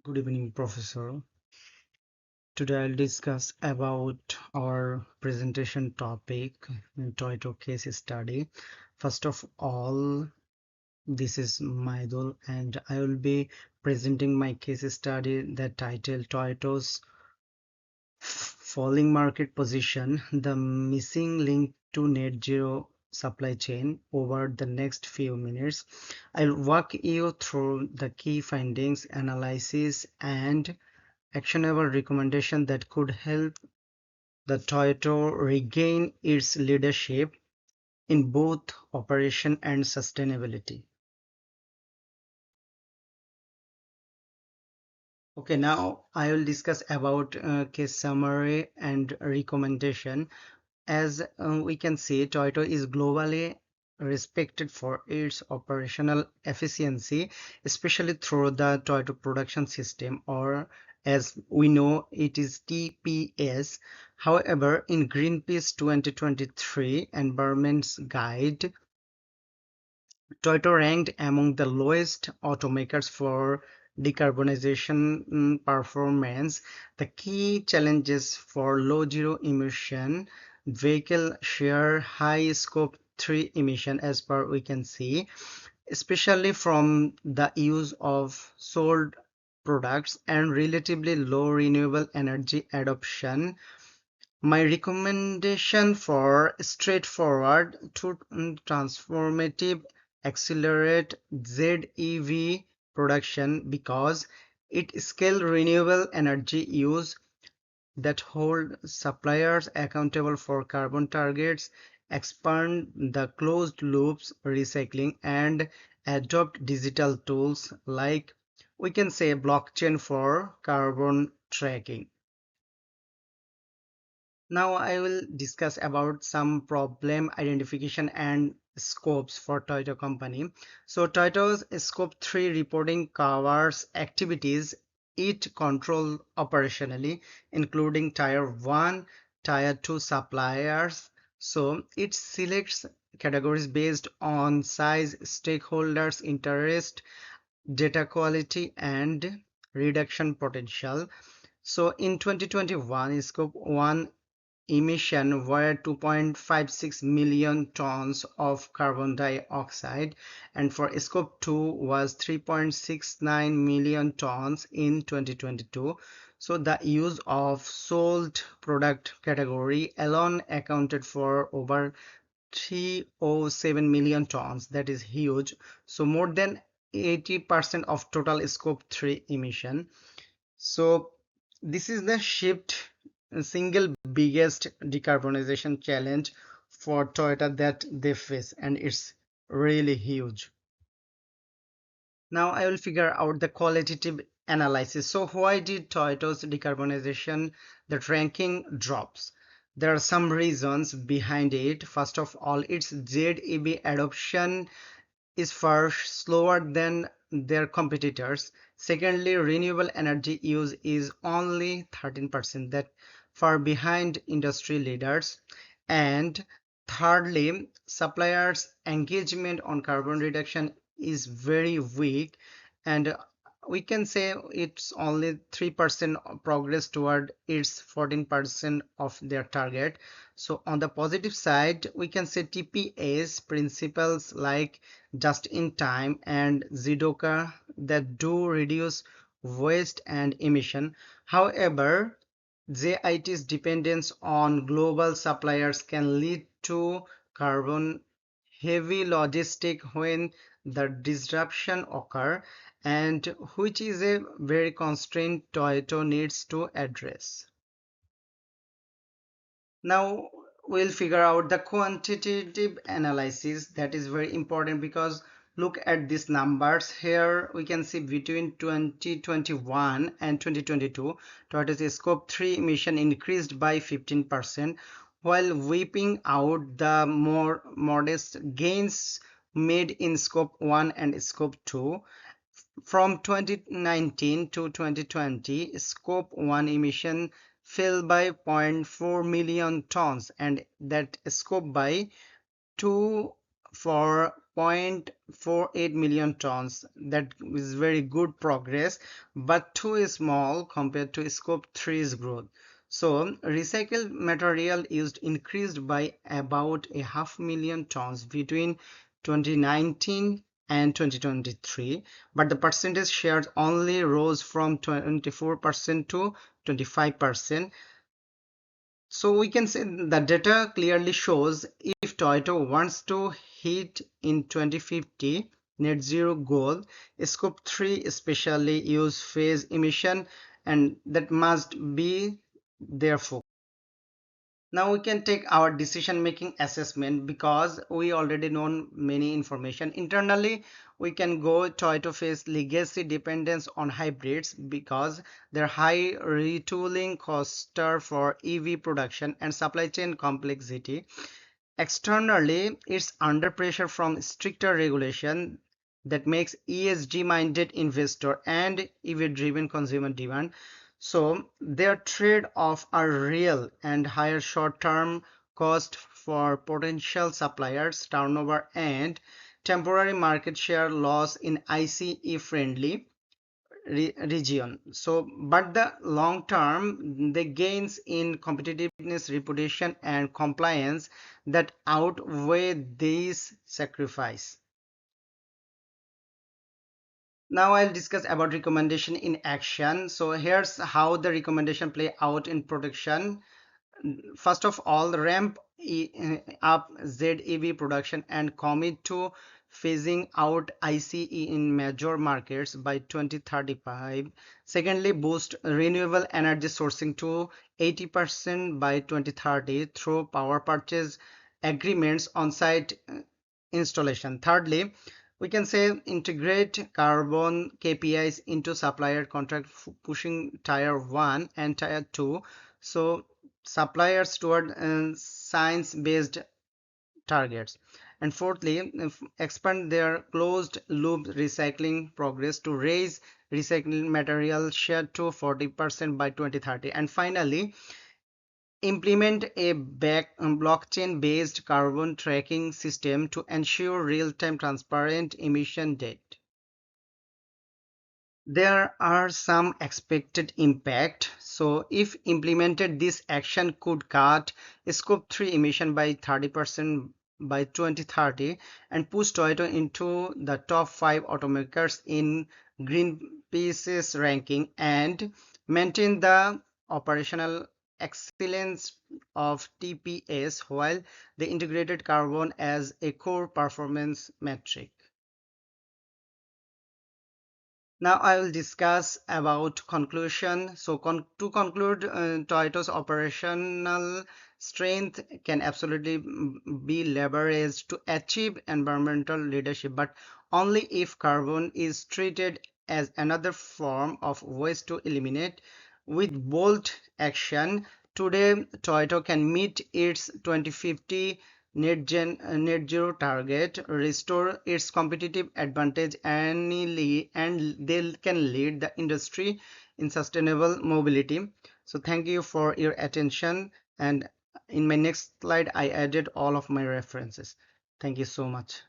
Good evening, Professor. Today I'll discuss about our presentation topic, Toyota case study. First of all, this is Maidul and I will be presenting my case study that titled Toyota's Falling Market Position, the Missing Link to Net Zero Supply Chain. Over the next few minutes, I'll walk you through the key findings, analysis, and actionable recommendation that could help the Toyota regain its leadership in both operation and sustainability. Okay, now I will discuss about case summary and recommendation. As we can see, Toyota is globally respected for its operational efficiency, especially through the Toyota Production System, or as we know, it is TPS. However, in Greenpeace 2023 Environment's Guide, Toyota ranked among the lowest automakers for decarbonization performance. The key challenges for low zero emission vehicle share high scope 3 emission, as per we can see, especially from the use of sold products and relatively low renewable energy adoption. My recommendation for straightforward to transformative accelerate ZEV production because it scale renewable energy use, that hold suppliers accountable for carbon targets, expand the closed loops recycling, and adopt digital tools like we can say blockchain for carbon tracking. Now I will discuss about some problem identification and scopes for Toyota company. So Toyota's scope 3 reporting covers activities it control operationally, including tier 1, tier 2 suppliers. So it selects categories based on size, stakeholders interest, data quality, and reduction potential. So in 2021, scope 1 emission were 2.56 million tons of carbon dioxide, and for scope 2 was 3.69 million tons in 2022. So the use of sold product category alone accounted for over 307 million tons. That is huge. So more than 80% of total scope 3 emission. So this is the shift single biggest decarbonization challenge for Toyota that they face, and it's really huge. Now I will figure out the qualitative analysis. So why did Toyota's decarbonization, that ranking drops? There are some reasons behind it. First of all, its ZEV adoption is far slower than their competitors. Secondly, renewable energy use is only 13%, that far behind industry leaders. And thirdly, suppliers' engagement on carbon reduction is very weak, and we can say it's only 3% progress toward its 14% of their target. So on the positive side, we can say TPS principles like just in time and ZDOCA that do reduce waste and emission. However, JIT's dependence on global suppliers can lead to carbon heavy logistic when the disruption occur, and which is a very constraint Toyota needs to address. Now we'll figure out the quantitative analysis. That is very important because look at these numbers here. We can see between 2021 and 2022, Toyota's scope 3 emission increased by 15%, while wiping out the more modest gains made in scope 1 and scope 2. From 2019 to 2020, scope 1 emission fell by 0.4 million tons, and that scope by 2 for 0.48 million tons. That is very good progress, but too small compared to scope 3's growth. So recycled material used increased by about a half million tons between 2019 and 2023, but the percentage share only rose from 24% to 25%. So we can say the data clearly shows if Toyota wants to hit in 2050 net zero goal, scope 3 especially use phase emission, and that must be their focus. Now we can take our decision making assessment because we already know many information. Internally, we can go Toyota face legacy dependence on hybrids because their high retooling costs for EV production and supply chain complexity. Externally, it's under pressure from stricter regulation that makes ESG minded investor and EV driven consumer demand. So their trade-off are real and higher short-term cost for potential suppliers, turnover, and temporary market share loss in ICE friendly region. So but the long term the gains in competitiveness, reputation, and compliance that outweigh these sacrifice. Now I'll discuss about recommendation in action. So here's how the recommendation play out in production. First of all, ramp up ZEV production and commit to phasing out ICE in major markets by 2035. Secondly, boost renewable energy sourcing to 80% by 2030 through power purchase agreements on site installation. Thirdly, we can say integrate carbon KPIs into supplier contract, pushing tier 1 and tier 2 so suppliers toward science-based targets. And fourthly, expand their closed loop recycling progress to raise recycling material share to 40% by 2030. And finally, implement a blockchain-based carbon tracking system to ensure real-time transparent emission data. There are some expected impact. So if implemented, this action could cut scope 3 emission by 30% by 2030 and push Toyota into the top 5 automakers in Greenpeace's ranking and maintain the operational excellence of TPS while the integrated carbon as a core performance metric. Now I will discuss about conclusion. So to conclude, Toyota's operational strength can absolutely be leveraged to achieve environmental leadership, but only if carbon is treated as another form of waste to eliminate. With bold action, today Toyota can meet its 2050 net zero target, restore its competitive advantage annually, and they can lead the industry in sustainable mobility. So thank you for your attention, and in my next slide I added all of my references. Thank you so much.